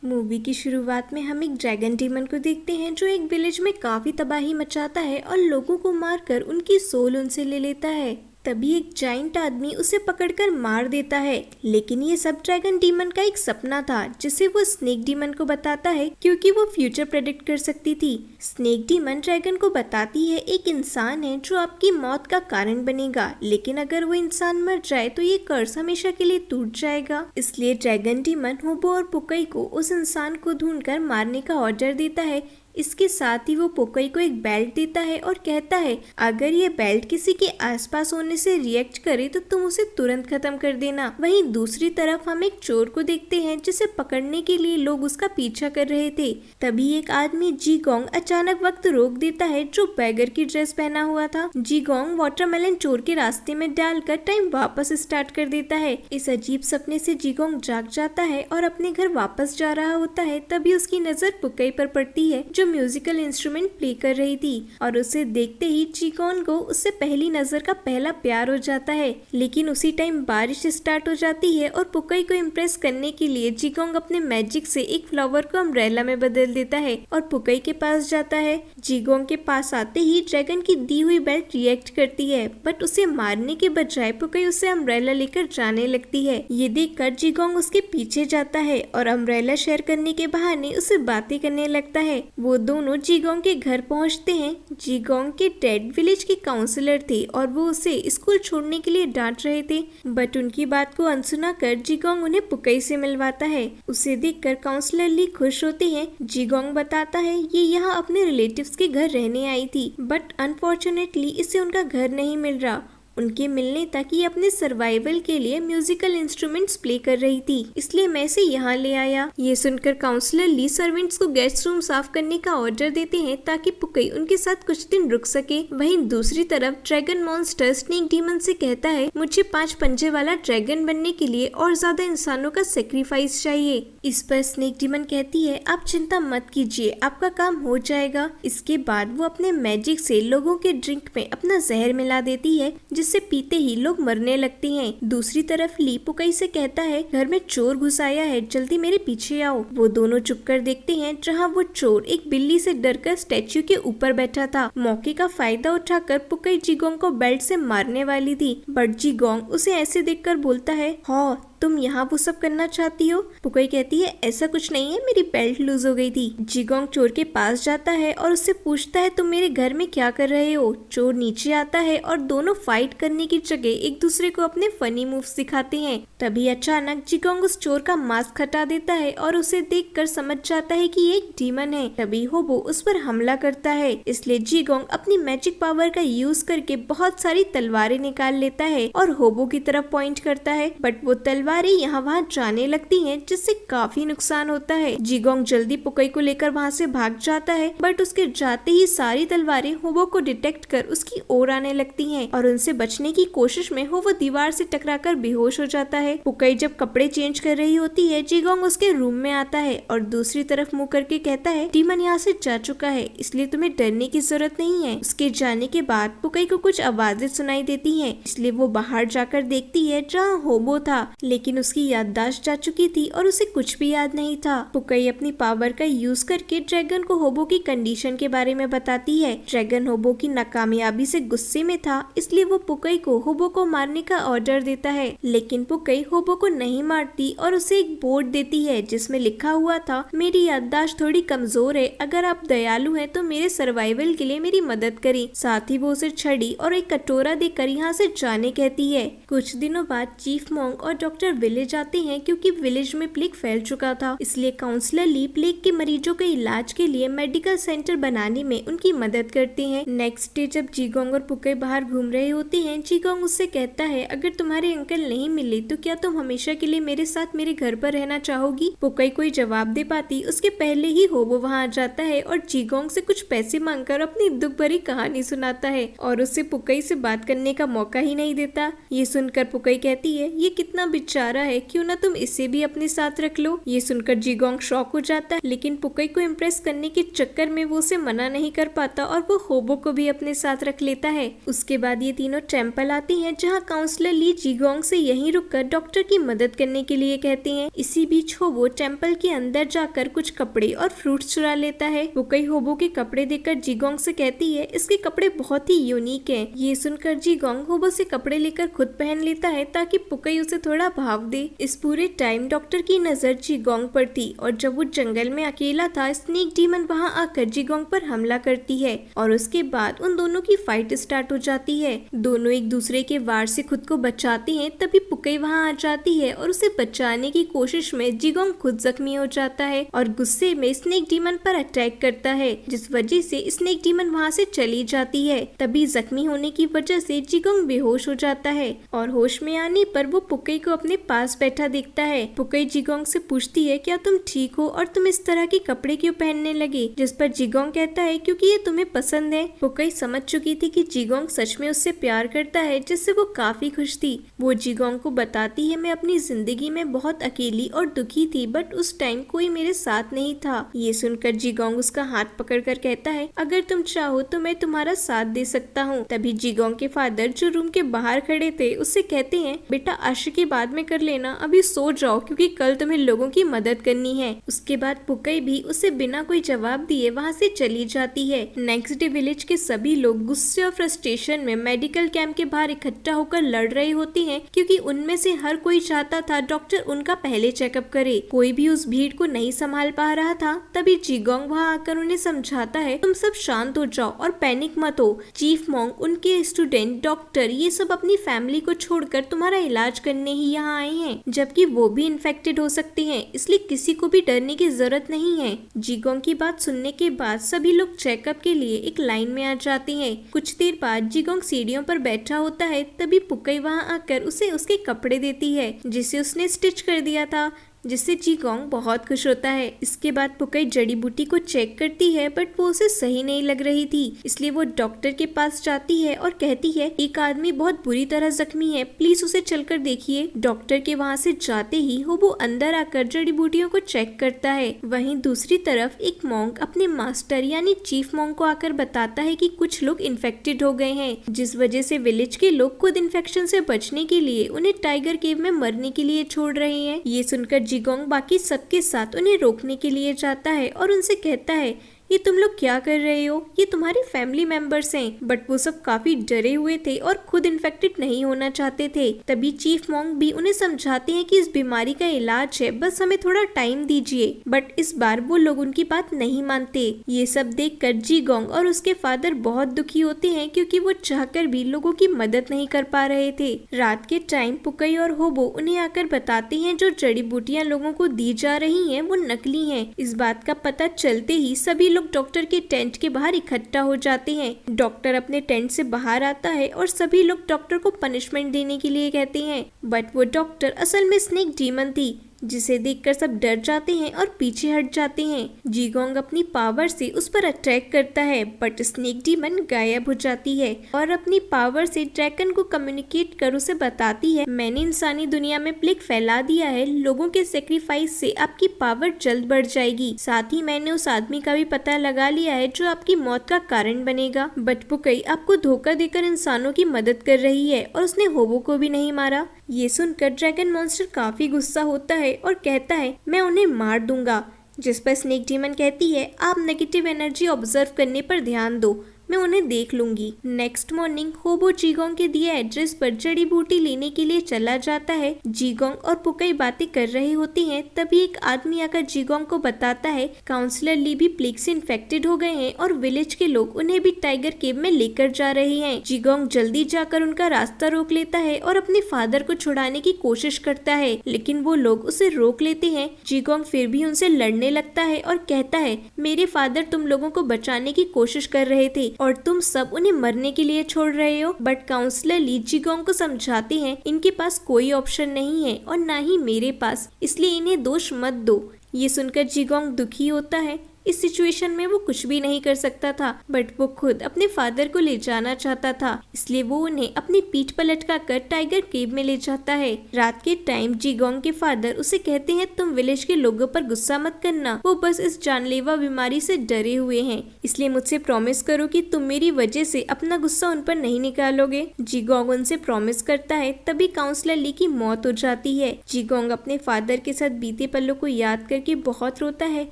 Movie की शुरुआत में हम एक ड्रैगन डीमन को देखते हैं जो एक विलेज में काफी तबाही मचाता है और लोगों को मारकर उनकी सोल उनसे ले लेता है। तभी एक जाइंट आदमी उसे पकड़कर मार देता है, लेकिन ये सब ड्रैगन डीमन का एक सपना था जिसे वो स्नेक डीमन को बताता है क्योंकि वो फ्यूचर प्रेडिक्ट कर सकती थी। स्नेक डीमन ड्रैगन को बताती है एक इंसान है जो आपकी मौत का कारण बनेगा, लेकिन अगर वो इंसान मर जाए तो ये कर्स हमेशा के लिए टूट जाएगा। इसलिए ड्रैगन डीमन होबो और पुकई को उस इंसान को ढूंढकर मारने का ऑर्डर देता है। इसके साथ ही वो पुकई को एक बेल्ट देता है और कहता है अगर ये बेल्ट किसी के आसपास होने से रिएक्ट करे तो तुम उसे तुरंत खत्म कर देना। वहीं दूसरी तरफ हम एक चोर को देखते हैं जिसे पकड़ने के लिए लोग उसका पीछा कर रहे थे। तभी एक आदमी जीगोंग अचानक वक्त रोक देता है जो बैगर की ड्रेस पहना हुआ था। जीगोंग वाटरमेलन चोर के रास्ते में डालकर टाइम वापस स्टार्ट कर देता है। इस अजीब सपने से जीगोंग जाग जाता है और अपने घर वापस जा रहा होता है। तभी उसकी नजर पुकई पर पड़ती है जो म्यूजिकल इंस्ट्रूमेंट प्ले कर रही थी और उसे देखते ही जीगोंग को उससे पहली नजर का पहला प्यार हो जाता है। लेकिन उसी टाइम बारिश स्टार्ट हो जाती है और पुकई को इम्प्रेस करने के लिए जीगोंग अपने मैजिक से एक फ्लावर को अम्ब्रेला में बदल देता है और पुकई के पास जाता है। जीगोंग के पास आते ही ड्रैगन की दी हुई बेल्ट रिएक्ट करती है, बट उसे मारने के बजाय पुकई उसे अम्ब्रेला लेकर जाने लगती है। ये देखकर जीगोंग उसके पीछे जाता है और अम्ब्रेला शेयर करने के बहाने उसे बातें करने लगता है। वो दोनों जीगोंग के घर पहुंचते हैं। जीगोंग के डेड विलेज के काउंसलर थे और वो उसे स्कूल छोड़ने के लिए डांट रहे थे, बट उनकी बात को अनसुना कर जीगोंग उन्हें पुकई से मिलवाता है। उसे देखकर काउंसलर ली खुश होते हैं। जीगोंग बताता है ये यहाँ अपने रिलेटिव्स के घर रहने आई थी, बट अनफॉर्चुनेटली इसे उनका घर नहीं मिल रहा। उनके मिलने तक ये अपने सर्वाइवल के लिए म्यूजिकल इंस्ट्रूमेंट्स प्ले कर रही थी, इसलिए मैं इसे यहाँ ले आया। ये सुनकर काउंसलर ली सर्वेंट्स को गेस्ट रूम साफ करने का ऑर्डर देते हैं ताकि पुकई उनके साथ कुछ दिन रुक सके। वहीं दूसरी तरफ ड्रैगन मॉन्स्टर स्नेक डीमन से कहता है मुझे 5 पंजे वाला ड्रैगन बनने के लिए और ज्यादा इंसानों का सेक्रीफाइस चाहिए। इस पर स्नेक डीमन कहती है आप चिंता मत कीजिए, आपका काम हो जाएगा। इसके बाद वो अपने मैजिक से लोगों के ड्रिंक में अपना जहर मिला देती है जिससे पीते ही लोग मरने लगते हैं। दूसरी तरफ ली पुकई से कहता है घर में चोर घुस आया है, जल्दी मेरे पीछे आओ। वो दोनों चुप कर देखते हैं जहाँ वो चोर एक बिल्ली से डरकर स्टैच्यू के ऊपर बैठा था। मौके का फायदा उठाकर पुकई जीगोंग को बेल्ट से मारने वाली थी, बट जीगोंग उसे ऐसे देखकर बोलता है हाँ तुम यहाँ वो सब करना चाहती हो। पुकई कहती है ऐसा कुछ नहीं है, मेरी बेल्ट लूज हो गई थी। जीगोंग चोर के पास जाता है और उससे पूछता है तुम मेरे घर में क्या कर रहे हो। चोर नीचे आता है और दोनों फाइट करने की जगह एक दूसरे को अपने फनी मूव्स दिखाते हैं। तभी अचानक जीगोंग उस चोर का मास्क हटा देता है और उसे देखकर समझ जाता है कि ये एक डीमन है। तभी होबो उस पर हमला करता है, इसलिए जीगोंग अपनी मैजिक पावर का यूज करके बहुत सारी तलवारें निकाल लेता है और होबो की तरफ पॉइंट करता है, बट वो तलवारें यहाँ वहाँ जाने लगती हैं जिससे काफी नुकसान होता है। जीगोंग जल्दी पुकई को लेकर वहाँ से भाग जाता है, बट उसके जाते ही सारी तलवारें होबो को डिटेक्ट कर उसकी ओर आने लगती हैं और उनसे बचने की कोशिश में होबो दीवार से टकराकर बेहोश हो जाता है। पुकई जब कपड़े चेंज कर रही होती है जीगोंग उसके रूम में आता है और दूसरी तरफ मुंह करके कहता है डीमन यहाँ से जा चुका है, इसलिए तुम्हें डरने की जरूरत नहीं है। उसके जाने के बाद पुकई को कुछ आवाजें सुनाई देती हैं, इसलिए वो बाहर जाकर देखती है जहाँ होबो था, लेकिन उसकी याददाश्त जा चुकी थी और उसे कुछ भी याद नहीं था। पुकई अपनी पावर का यूज करके ड्रैगन को होबो की कंडीशन के बारे में बताती है। ड्रैगन होबो की नाकामयाबी से गुस्से में था, इसलिए वो पुकई को होबो को मारने का ऑर्डर देता है, लेकिन पुकई होबो को नहीं मारती और उसे एक बोर्ड देती है जिसमें लिखा हुआ था मेरी याददाश्त थोड़ी कमजोर है, अगर आप दयालु हैं तो मेरे सर्वाइवल के लिए मेरी मदद करें। साथ ही वो उसे छड़ी और एक कटोरा देकर यहाँ से जाने कहती है। कुछ दिनों बाद चीफ मॉन्क और डॉक्टर विलेज आते हैं क्योंकि विलेज में प्लेग फैल चुका था, इसलिए काउंसलर ली प्लेग के मरीजों के इलाज के लिए मेडिकल सेंटर बनाने में उनकी मदद करते हैं। नेक्स्ट डे जब जीगोंग और पुकई बाहर घूम रहे होते हैं, जीगोंग उससे कहता है अगर तुम्हारे अंकल नहीं मिले तो क्या तुम हमेशा के लिए मेरे साथ मेरे घर पर रहना चाहोगी। पुकई कोई जवाब दे पाती उसके पहले ही होबो वहाँ आ जाता है और जीगोंग से कुछ पैसे मांगकर अपनी दुख भरी कहानी सुनाता है और उससे पुकई से बात करने का मौका ही नहीं देता। ये सुनकर पुकई कहती है ये कितना बिच्चा चाह रहा है, क्यों ना तुम इसे भी अपने साथ रख लो। ये सुनकर जीगोंग शॉक हो जाता है, लेकिन पुकई को इम्प्रेस करने के चक्कर में वो उसे मना नहीं कर पाता और वो होबो को भी अपने साथ रख लेता है। उसके बाद ये तीनों टेम्पल आती हैं, जहाँ काउंसलर ली जीगोंग से यहीं रुककर डॉक्टर की मदद करने के लिए कहते हैं। इसी बीच होबो टेम्पल के अंदर जाकर कुछ कपड़े और फ्रूट्स चुरा लेता है। पुकई होबो के कपड़े देखकर जीगोंग से कहती है, इसके कपड़े बहुत ही यूनिक हैं। ये सुनकर जीगोंग होबो से कपड़े लेकर खुद पहन लेता है ताकि पुकई उसे थोड़ा भाव दे। इस पूरे टाइम डॉक्टर की नजर जीगोंग पर थी और जब वो जंगल में अकेला था, स्नेक डीमन वहाँ आकर जीगोंग पर हमला करती है और उसके बाद उन दोनों की फाइट स्टार्ट हो जाती है। दोनों एक दूसरे के वार से खुद को बचाते हैं। तभी पुकई वहाँ आ जाती है और उसे बचाने की कोशिश में जीगोंग खुद जख्मी हो जाता है और गुस्से में स्नेक डीमन पर अटैक करता है, जिस वजह से स्नेक डीमन वहाँ से चली जाती है। तभी जख्मी होने की वजह से जीगोंग बेहोश हो जाता है और होश में आने पर वो पुकई को अपने पास बैठा देखता है। पुकई जीगोंग से पूछती है, क्या तुम ठीक हो और तुम इस तरह के कपड़े क्यों पहनने लगे? जिस पर जीगोंग कहता है, क्योंकि ये तुम्हें पसंद है। पुकई समझ चुकी थी कि जीगोंग सच में उससे प्यार करता है, जिससे वो काफी खुश थी। वो जीगोंग को बताती है, मैं अपनी जिंदगी में बहुत अकेली और दुखी थी, बट उस टाइम कोई मेरे साथ नहीं था। ये सुनकर जीगोंग उसका हाथ पकड़कर कहता है, अगर तुम चाहो तो मैं तुम्हारा साथ दे सकता हूँ। तभी जीगोंग के फादर जो रूम के बाहर खड़े थे उससे कहते हैं, बेटा आशिकी बाद में कर लेना, अभी सो जाओ क्योंकि कल तुम्हें लोगों की मदद करनी है। उसके बाद पुकई भी उसे बिना कोई जवाब दिए वहाँ से चली जाती है। नेक्स्ट डे विलेज के सभी लोग गुस्से और फ्रस्ट्रेशन में मेडिकल कैंप के बाहर इकट्ठा होकर लड़ रहे होते हैं, क्योंकि उनमें से हर कोई चाहता था डॉक्टर उनका पहले चेकअप करे। कोई भी उस भीड़ को नहीं संभाल पा रहा था। तभी जीगोंग वहाँ आकर उन्हें समझाता है, तुम सब शांत हो जाओ और पैनिक मत हो। चीफ मॉन्ग, उनके स्टूडेंट, डॉक्टर, ये सब अपनी फैमिली को छोड़कर तुम्हारा इलाज करने ही यहाँ आए हैं, जबकि वो भी इन्फेक्टेड हो सकते हैं, इसलिए किसी को भी डरने की जरूरत नहीं है। जीगोंग की बात सुनने के बाद सभी लोग चेकअप के लिए एक लाइन में आ जाते हैं। कुछ देर बाद जीगोंग सीढ़ियों पर बैठा होता है। तभी पुकई वहाँ आकर उसे उसके कपड़े देती है जिसे उसने स्टिच कर दिया था, जिससे जीगोंग बहुत खुश होता है। इसके बाद पुकई जड़ी बूटी को चेक करती है, बट वो उसे सही नहीं लग रही थी, इसलिए वो डॉक्टर के पास जाती है और कहती है, एक आदमी बहुत बुरी तरह जख्मी है, प्लीज उसे चलकर देखिए। डॉक्टर के वहाँ से जाते ही वो अंदर आकर जड़ी बूटियों को चेक करता है। वहीं दूसरी तरफ एक मॉन्क अपने मास्टर यानी चीफ मॉन्क को आकर बताता है कि कुछ लोग इन्फेक्टेड हो गए हैं, जिस वजह से विलेज के लोग खुद इन्फेक्शन से बचने के लिए उन्हें टाइगर केव में मरने के लिए छोड़ रहे हैं। ये सुनकर जीगोंग बाकी सबके साथ उन्हें रोकने के लिए जाता है और उनसे कहता है, ये तुम लोग क्या कर रहे हो? ये तुम्हारी फैमिली मेंबर्स हैं। बट वो सब काफी डरे हुए थे और खुद इन्फेक्टेड नहीं होना चाहते थे। तभी चीफ मॉन्क भी उन्हें समझाते हैं कि इस बीमारी का इलाज है, बस हमें थोड़ा टाइम दीजिए। बट इस बार वो लोग उनकी बात नहीं मानते। ये सब देखकर जीगोंग और उसके फादर बहुत दुखी होते हैं, क्योंकि वो चाहकर भी लोगों की मदद नहीं कर पा रहे थे। रात के टाइम पुकई और होबो उन्हें आकर बताते हैं, जो जड़ी बूटियाँ लोगों को दी जा रही है वो नकली है। इस बात का पता चलते ही सभी डॉक्टर के टेंट के बाहर इकट्ठा हो जाते हैं। डॉक्टर अपने टेंट से बाहर आता है और सभी लोग डॉक्टर को पनिशमेंट देने के लिए कहते हैं, बट वो डॉक्टर असल में स्नेक डीमन थी, जिसे देखकर सब डर जाते हैं और पीछे हट जाते हैं। जीगोंग अपनी पावर से उस पर अटैक करता है, बट स्नेक डीमन गायब हो जाती है और अपनी पावर से ड्रैगन को कम्युनिकेट कर उसे बताती है, मैंने इंसानी दुनिया में प्लेग फैला दिया है, लोगों के सेक्रीफाइस से आपकी पावर जल्द बढ़ जाएगी। साथ ही मैंने उस आदमी का भी पता लगा लिया है जो आपकी मौत का कारण बनेगा। बट पुकई आपको धोखा देकर इंसानों की मदद कर रही है और उसने होबो को भी नहीं मारा। ये सुनकर ड्रैगन मॉन्स्टर काफी गुस्सा होता है और कहता है, मैं उन्हें मार दूंगा। जिस पर स्नेक डीमन कहती है, आप नेगेटिव एनर्जी ऑब्जर्व करने पर ध्यान दो, मैं उन्हें देख लूंगी। नेक्स्ट मॉर्निंग होबो जीगोंग के दिए एड्रेस पर जड़ी बूटी लेने के लिए चला जाता है। जीगोंग और पुकई बातें कर रहे होते हैं। तभी एक आदमी आकर जीगोंग को बताता है, काउंसलर ली भी प्लेग से इन्फेक्टेड हो गए हैं और विलेज के लोग उन्हें भी टाइगर केव में लेकर जा रहे हैं। जीगोंग जल्दी जाकर उनका रास्ता रोक लेता है और अपने फादर को छुड़ाने की कोशिश करता है, लेकिन वो लोग उसे रोक लेते हैं। जीगोंग फिर भी उनसे लड़ने लगता है और कहता है, मेरे फादर तुम लोगों को बचाने की कोशिश कर रहे थे और तुम सब उन्हें मरने के लिए छोड़ रहे हो। बट काउंसलर ली जीगोंग को समझाते हैं, इनके पास कोई ऑप्शन नहीं है और ना ही मेरे पास, इसलिए इन्हें दोष मत दो। ये सुनकर जीगोंग दुखी होता है। इस सिचुएशन में वो कुछ भी नहीं कर सकता था, बट वो खुद अपने फादर को ले जाना चाहता था, इसलिए वो उन्हें अपनी पीठ पर लटका कर टाइगर केव में ले जाता है। रात के टाइम जीगोंग के फादर उसे कहते हैं तुम विलेज के लोगों पर गुस्सा मत करना, वो बस इस जानलेवा बीमारी से डरे हुए हैं, इसलिए मुझसे प्रॉमिस करो कि तुम मेरी वजह से अपना गुस्सा उन पर नहीं निकालोगे। जीगोंग उनसे प्रॉमिस करता है। तभी काउंसलर ली की मौत हो जाती है। जीगोंग अपने फादर के साथ बीते पलों को याद करके बहुत रोता है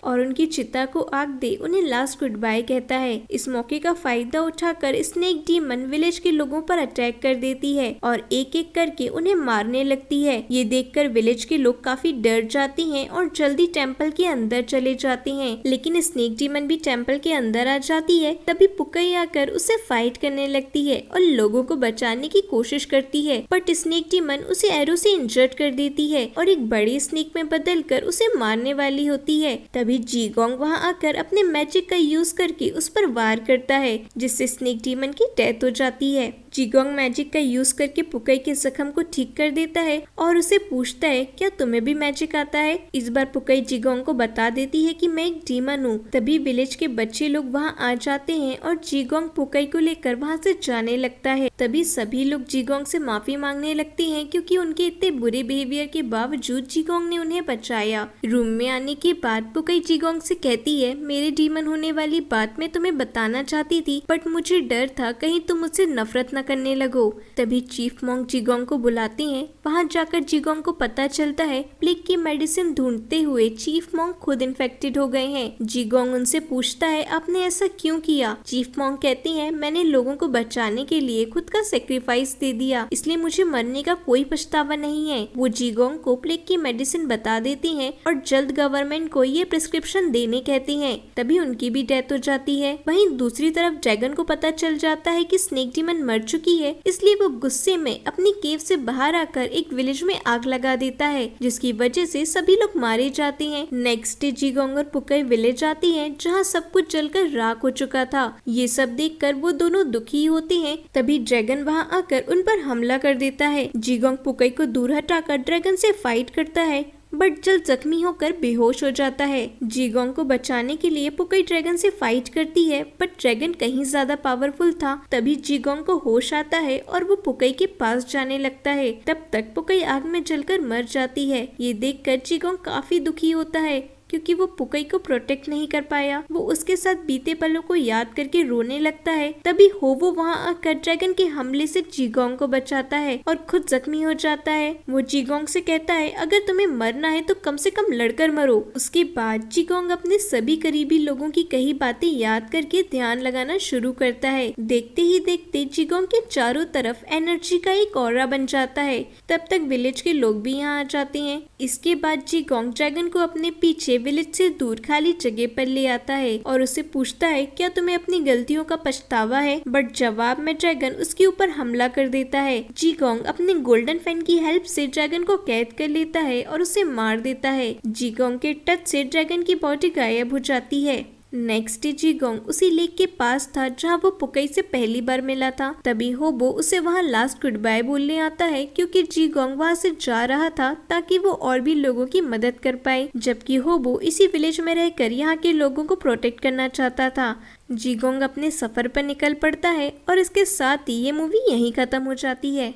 और उनकी चिता को आग दे उन्हें लास्ट गुड बाय कहता है। इस मौके का फायदा उठाकर स्नेक डीमन विलेज के लोगों पर अटैक कर देती है और एक एक करके उन्हें मारने लगती है। ये देखकर विलेज के लोग काफी डर जाते हैं और जल्दी टेम्पल के अंदर चले जाते हैं, लेकिन स्नेक डीमन भी टेम्पल के अंदर आ जाती है। तभी पुकई आकर उसे फाइट करने लगती है और लोगों को बचाने की कोशिश करती है, बट स्नेक डीमन उसे एरो से इंजर्ड कर देती है और एक बड़ी स्नेक में बदलकर उसे मारने वाली होती है। तभी जीगोंग वहां आकर अपने मैजिक का यूज करके उस पर वार करता है, जिससे स्नेक डीमन की डेथ हो जाती है। जीगोंग मैजिक का यूज करके पुकई के जख्म को ठीक कर देता है और उसे पूछता है क्या तुम्हें भी मैजिक आता है। इस बार पुकई जीगोंग को बता देती है कि मैं एक डीमन हूँ। तभी विलेज के बच्चे लोग वहाँ आ जाते हैं और जीगोंग पुकई को लेकर वहाँ से जाने लगता है। तभी सभी लोग जीगोंग से माफी मांगने लगते हैं क्योंकि उनके इतने बुरे बिहेवियर के बावजूद जीगोंग ने उन्हें बचाया। रूम में आने के बाद पुकई जीगोंग से कहती है मेरे डीमन होने वाली बात मैं तुम्हें बताना चाहती थी, बट मुझे डर था कहीं तुम मुझसे नफरत न करने लगो। तभी चीफ मॉन्क जीगोंग को बुलाते हैं। वहां जाकर जीगोंग को पता चलता है प्लेग की मेडिसिन ढूंढते हुए चीफ मॉन्क खुद इन्फेक्टेड हो गए हैं। जीगोंग उनसे पूछता है आपने ऐसा क्यों किया। चीफ मॉन्क कहती हैं मैंने लोगों को बचाने के लिए खुद का सेक्रीफाइस दे दिया, इसलिए मुझे मरने का कोई पछतावा नहीं है। वो जीगोंग को प्लेग की मेडिसिन बता देती हैं और जल्द गवर्नमेंट को ये प्रिस्क्रिप्शन देने कहती हैं। तभी उनकी भी डेथ हो जाती है। वहीं दूसरी तरफ ड्रैगन को पता चल जाता है कि स्नेक डीमन मर चुकी है, इसलिए वो गुस्से में अपनी केव से बाहर आकर एक विलेज में आग लगा देता है, जिसकी वजह से सभी लोग मारे जाते हैं। नेक्स्ट डे जीगोंग और पुकई विलेज आती हैं, जहां सब कुछ जलकर राख हो चुका था। ये सब देखकर वो दोनों दुखी होते हैं। तभी ड्रैगन वहां आकर उन पर हमला कर देता है। जीगोंग पुकई को दूर हटाकर ड्रैगन से फाइट करता है, बट जल्द जख्मी होकर बेहोश हो जाता है। जीगोंग को बचाने के लिए पुकई ड्रैगन से फाइट करती है, बट ड्रैगन कहीं ज्यादा पावरफुल था। तभी जीगोंग को होश आता है और वो पुकई के पास जाने लगता है। तब तक पुकई आग में जलकर मर जाती है। ये देखकर जीगोंग काफी दुखी होता है क्योंकि वो पुकई को प्रोटेक्ट नहीं कर पाया। वो उसके साथ बीते पलों को याद करके रोने लगता है। तभी होवो वहां आकर ड्रैगन के हमले से जीगोंग को बचाता है और खुद जख्मी हो जाता है। वो जीगोंग से कहता है अगर तुम्हें मरना है तो कम से कम लड़कर मरो। उसके बाद जीगोंग अपने सभी करीबी लोगों की कही बातें याद करके ध्यान लगाना शुरू करता है। देखते ही देखते जीगोंग के चारों तरफ एनर्जी का एक ऑरा बन जाता है। तब तक विलेज के लोग भी यहाँ आ जाते हैं। इसके बाद जीगोंग ड्रैगन को अपने पीछे विलेज से दूर खाली जगह पर ले आता है और उसे पूछता है क्या तुम्हें अपनी गलतियों का पछतावा है। बट जवाब में ड्रैगन उसके ऊपर हमला कर देता है। जीगोंग अपने गोल्डन फैन की हेल्प से ड्रैगन को कैद कर लेता है और उसे मार देता है। जीगोंग के टच से ड्रैगन की बॉडी गायब हो जाती है। नेक्स्ट डे जीगोंग उसी लेक के पास था जहाँ वो पुकई से पहली बार मिला था। तभी होबो उसे वहाँ लास्ट गुड बाय बोलने आता है क्योंकि जीगोंग वहाँ से जा रहा था ताकि वो और भी लोगों की मदद कर पाए, जबकि होबो इसी विलेज में रहकर यहाँ के लोगों को प्रोटेक्ट करना चाहता था। जीगोंग अपने सफर पर निकल पड़ता है और इसके साथ ही ये मूवी यहीं खत्म हो जाती है।